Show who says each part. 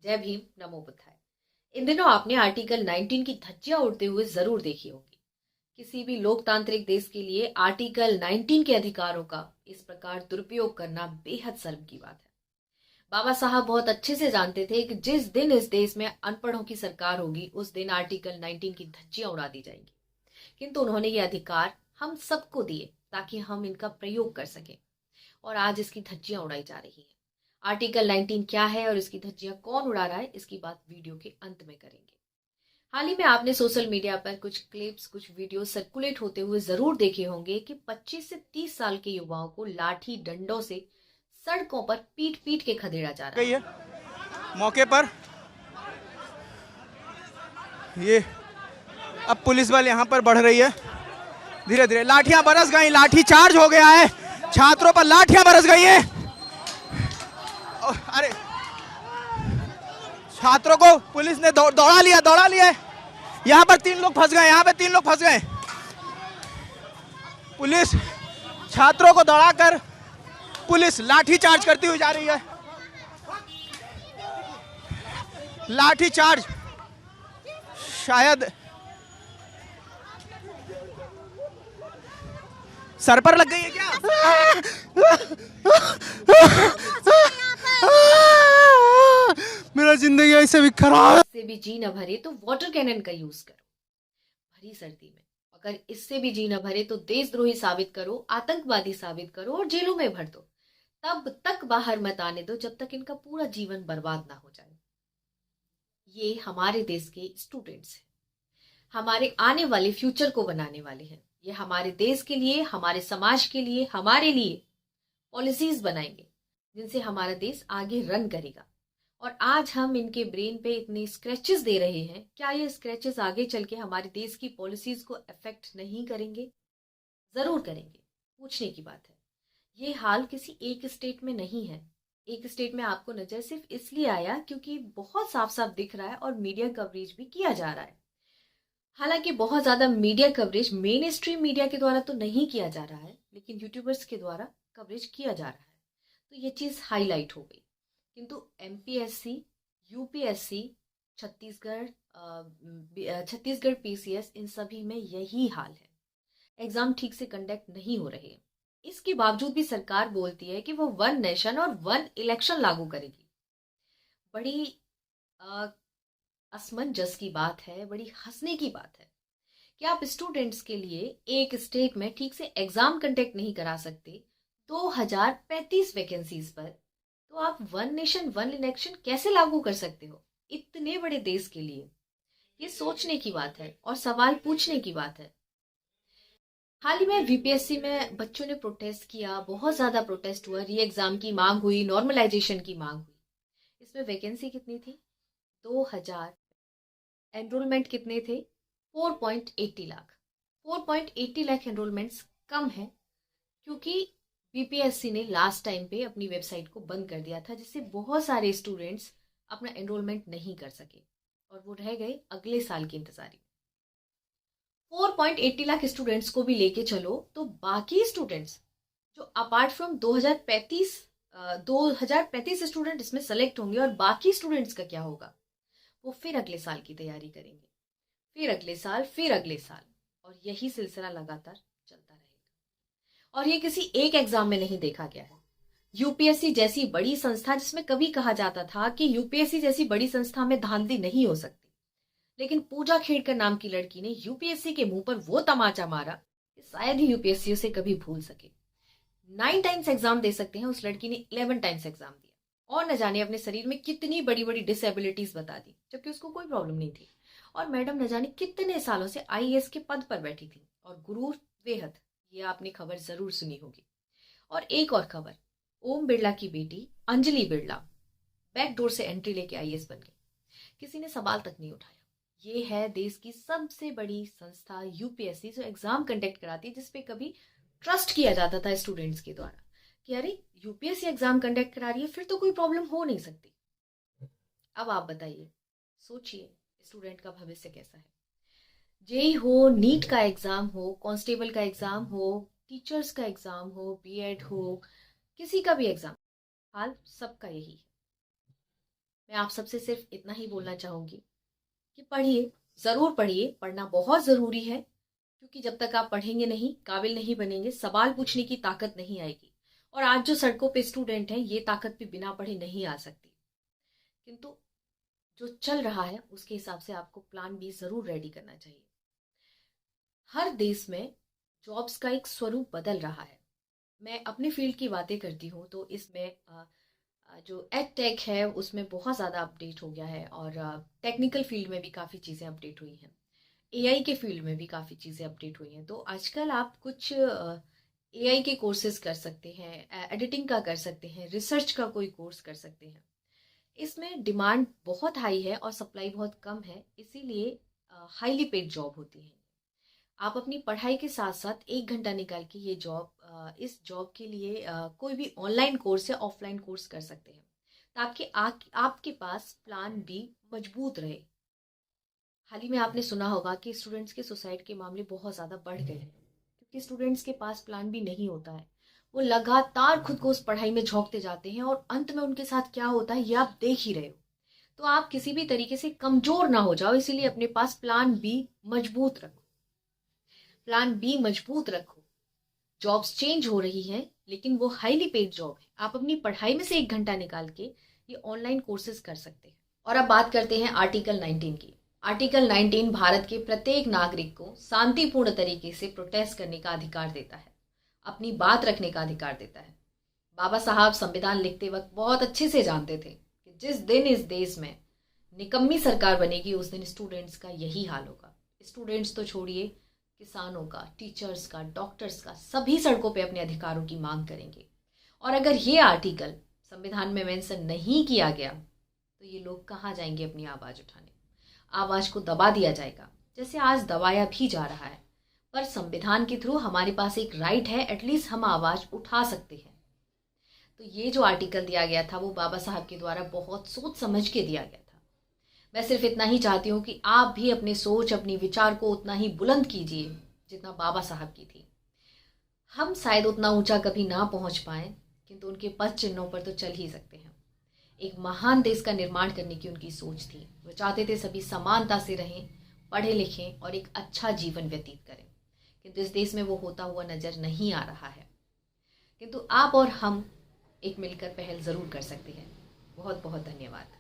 Speaker 1: जय भीम, नमो बुद्धाय। इन दिनों आपने आर्टिकल 19 की धज्जियां उड़ते हुए जरूर देखी होगी। किसी भी लोकतांत्रिक देश के लिए आर्टिकल 19 के अधिकारों का इस प्रकार दुरुपयोग करना बेहद शर्म की बात है। बाबा साहब बहुत अच्छे से जानते थे कि जिस दिन इस देश में अनपढ़ों की सरकार होगी उस दिन आर्टिकल 19 की धज्जियां उड़ा दी जाएंगी। किंतु उन्होंने ये अधिकार हम सबको दिए ताकि हम इनका प्रयोग कर सकें, और आज इसकी धज्जियां उड़ाई जा रही हैं। आर्टिकल 19 क्या है और इसकी धज्जियां कौन उड़ा रहा है, इसकी बात वीडियो के अंत में करेंगे। हाल ही में आपने सोशल मीडिया पर कुछ क्लिप्स, कुछ वीडियो सर्कुलेट होते हुए जरूर देखे होंगे कि 25 से 30 साल के युवाओं को लाठी डंडों से सड़कों पर पीट पीट के खदेड़ा जा रहा
Speaker 2: गई है मौके पर। ये अब पुलिस बल यहाँ पर बढ़ रही है धीरे धीरे। लाठियां बरस गई, लाठी चार्ज हो गया है, छात्रों पर लाठियां बरस गई हैं। अरे छात्रों को पुलिस ने दौड़ा लिया। यहाँ पर 3 लोग फंस गए, यहाँ पे 3 लोग फंस गए। पुलिस छात्रों को दौड़ाकर पुलिस लाठी चार्ज करती हुई जा रही है। लाठी चार्ज शायद सर पर लग गई है क्या? मेरा जिंदगी ऐसे भी खराब
Speaker 1: से भी जी न भरे तो वाटर कैनन का यूज करो भरी सर्दी में। अगर इससे भी जी न भरे तो देशद्रोही साबित करो, आतंकवादी साबित करो और जेलों में भर दो। तब तक बाहर मत आने दो जब तक इनका पूरा जीवन बर्बाद ना हो जाए। ये हमारे देश के स्टूडेंट्स हैं, हमारे आने वाले फ्यूचर को बनाने वाले हैं। ये हमारे देश के लिए, हमारे समाज के लिए, हमारे लिए पॉलिसीज बनाएंगे जिनसे हमारा देश आगे रन करेगा। और आज हम इनके ब्रेन पे इतने स्क्रैचेस दे रहे हैं, क्या ये स्क्रैचेस आगे चल के हमारे देश की पॉलिसीज को अफेक्ट नहीं करेंगे? जरूर करेंगे, पूछने की बात है। ये हाल किसी एक स्टेट में नहीं है। एक स्टेट में आपको नजर सिर्फ इसलिए आया क्योंकि बहुत साफ साफ दिख रहा है और मीडिया कवरेज भी किया जा रहा है। हालांकि बहुत ज्यादा media coverage main stream media के द्वारा तो नहीं किया जा रहा है, लेकिन यूट्यूबर्स के द्वारा कवरेज किया जा रहा है, तो ये चीज हाईलाइट हो गई। किंतु एमपीएससी, यूपीएससी, छत्तीसगढ़ पीसीएस, इन सभी में यही हाल है। एग्जाम ठीक से कंडक्ट नहीं हो रहे। इसके बावजूद भी सरकार बोलती है कि वो 1 नेशन और 1 इलेक्शन लागू करेगी। बड़ी असमंजस की बात है, बड़ी हंसने की बात है कि आप स्टूडेंट्स के लिए एक स्टेट में ठीक से एग्जाम कंडक्ट नहीं करा सकते 2035 वैकेंसीज पर, तो आप 1 नेशन 1 इलेक्शन कैसे लागू कर सकते हो इतने बड़े देश के लिए? ये सोचने की बात है और सवाल पूछने की बात है। हाल ही में वीपीएससी में बच्चों ने प्रोटेस्ट किया, बहुत ज्यादा प्रोटेस्ट हुआ, री एग्जाम की मांग हुई, नॉर्मलाइजेशन की मांग हुई। इसमें वैकेंसी कितनी थी? 2000। एनरोलमेंट कितने थे? 4.80 लाख। 4.80 लाख एनरोलमेंट्स कम है क्योंकि बीपीएससी ने लास्ट टाइम पे अपनी वेबसाइट को बंद कर दिया था, जिससे बहुत सारे स्टूडेंट्स अपना एनरोलमेंट नहीं कर सके और वो रह गए अगले साल की इंतजारी। 4.80 लाख स्टूडेंट्स को भी लेके चलो तो बाकी स्टूडेंट्स जो अपार्ट फ्रॉम 2035 स्टूडेंट इसमें सेलेक्ट होंगे, और बाकी स्टूडेंट्स का क्या होगा? वो फिर अगले साल की तैयारी करेंगे, फिर अगले साल, फिर अगले साल, और यही सिलसिला लगातार चलता रहेगा। और ये किसी एक एग्जाम में नहीं देखा गया है। यूपीएससी जैसी बड़ी संस्था, जिसमें कभी कहा जाता था कि यूपीएससी जैसी बड़ी संस्था में धांधली नहीं हो सकती, लेकिन पूजा खेड़कर नाम की लड़की ने यूपीएससी के मुंह पर वो तमाचा मारा कि शायद ही यूपीएससी उसे कभी भूल सके। 9 टाइम्स एग्जाम दे सकते हैं, उस लड़की ने 11 टाइम्स एग्जाम दिया और न जाने अपने शरीर में कितनी बड़ी बड़ी डिसेबिलिटीज बता दी, जबकि उसको कोई प्रॉब्लम नहीं थी। और मैडम न जाने कितने सालों से आईएएस के पद पर बैठी थी, और गुरूर बेहद, ये आपने खबर जरूर सुनी होगी। और एक और खबर, ओम बिरला की बेटी अंजलि बिरला बैकडोर से एंट्री लेके आईएएस बन गई, किसी ने सवाल तक नहीं उठाया। ये है देश की सबसे बड़ी संस्था यूपीएससी, जो एग्जाम कंडक्ट कराती है, जिसपे कभी ट्रस्ट किया जाता था स्टूडेंट्स के द्वारा कि अरे यूपीएससी एग्जाम कंडक्ट करा रही है, फिर तो कोई प्रॉब्लम हो नहीं सकती। अब आप बताइए, सोचिए स्टूडेंट का भविष्य कैसा है। जेई हो, नीट का एग्जाम हो, कांस्टेबल का एग्जाम हो, टीचर्स का एग्जाम हो, बीएड हो, किसी का भी एग्जाम, हाल सबका यही है। मैं आप सबसे सिर्फ इतना ही बोलना चाहूंगी कि पढ़िए, जरूर पढ़िए, पढ़ना बहुत जरूरी है, क्योंकि जब तक आप पढ़ेंगे नहीं, काबिल नहीं बनेंगे, सवाल पूछने की ताकत नहीं आएगी। और आज जो सड़कों पे स्टूडेंट हैं, ये ताकत भी बिना पढ़े नहीं आ सकती। किंतु जो चल रहा है उसके हिसाब से आपको प्लान बी जरूर रेडी करना चाहिए। हर देश में जॉब्स का एक स्वरूप बदल रहा है। मैं अपने फील्ड की बातें करती हूँ तो इसमें जो एड टेक है उसमें बहुत ज़्यादा अपडेट हो गया है, और टेक्निकल फील्ड में भी काफ़ी चीज़ें अपडेट हुई हैं। एआई के फील्ड में भी काफ़ी चीज़ें अपडेट हुई हैं। तो आजकल आप कुछ एआई के कोर्सेज कर सकते हैं, एडिटिंग का कर सकते हैं, रिसर्च का कोई कोर्स कर सकते हैं। इसमें डिमांड बहुत हाई है और सप्लाई बहुत कम है, इसीलिए हाईली पेड जॉब होती है। आप अपनी पढ़ाई के साथ साथ 1 घंटा निकाल के ये इस जॉब के लिए कोई भी ऑनलाइन कोर्स या ऑफलाइन कोर्स कर सकते हैं, ताकि आपके पास प्लान बी मजबूत रहे। हाल ही में आपने सुना होगा कि स्टूडेंट्स के सुसाइड के मामले बहुत ज़्यादा बढ़ गए हैं, क्योंकि स्टूडेंट्स के पास प्लान बी नहीं होता है। वो लगातार खुद को उस पढ़ाई में झोंकते जाते हैं और अंत में उनके साथ क्या होता है ये आप देख ही रहे हो। तो आप किसी भी तरीके से कमजोर ना हो जाओ, इसीलिए अपने पास प्लान बी मजबूत रखो। प्लान बी मजबूत रखो। जॉब्स चेंज हो रही हैं, लेकिन वो हाईली पेड जॉब है। आप अपनी पढ़ाई में से 1 घंटा निकाल के ये ऑनलाइन कोर्सेज कर सकते हैं। और अब बात करते हैं आर्टिकल 19 की। आर्टिकल 19 भारत के प्रत्येक नागरिक को शांतिपूर्ण तरीके से प्रोटेस्ट करने का अधिकार देता है, अपनी बात रखने का अधिकार देता है। बाबा साहब संविधान लिखते वक्त बहुत अच्छे से जानते थे कि जिस दिन इस देश में निकम्मी सरकार बनेगी उस दिन स्टूडेंट्स का यही हाल होगा। स्टूडेंट्स तो छोड़िए, किसानों का, टीचर्स का, डॉक्टर्स का, सभी सड़कों पे अपने अधिकारों की मांग करेंगे। और अगर ये आर्टिकल संविधान में मेंशन नहीं किया गया तो ये लोग कहाँ जाएंगे अपनी आवाज़ उठाने? आवाज़ को दबा दिया जाएगा, जैसे आज दबाया भी जा रहा है। पर संविधान के थ्रू हमारे पास एक राइट है, एटलीस्ट हम आवाज़ उठा सकते हैं। तो ये जो आर्टिकल दिया गया था वो बाबा साहब के द्वारा बहुत सोच समझ के दिया गया था। मैं सिर्फ इतना ही चाहती हूँ कि आप भी अपने सोच, अपने विचार को उतना ही बुलंद कीजिए जितना बाबा साहब की थी। हम शायद उतना ऊंचा कभी ना पहुंच पाए, किंतु उनके पद चिन्हों पर तो चल ही सकते हैं। एक महान देश का निर्माण करने की उनकी सोच थी। वो चाहते थे सभी समानता से रहें, पढ़े लिखें और एक अच्छा जीवन व्यतीत करें। किंतु इस देश में वो होता हुआ नजर नहीं आ रहा है। किंतु आप और हम एक मिलकर पहल जरूर कर सकते हैं। बहुत बहुत धन्यवाद।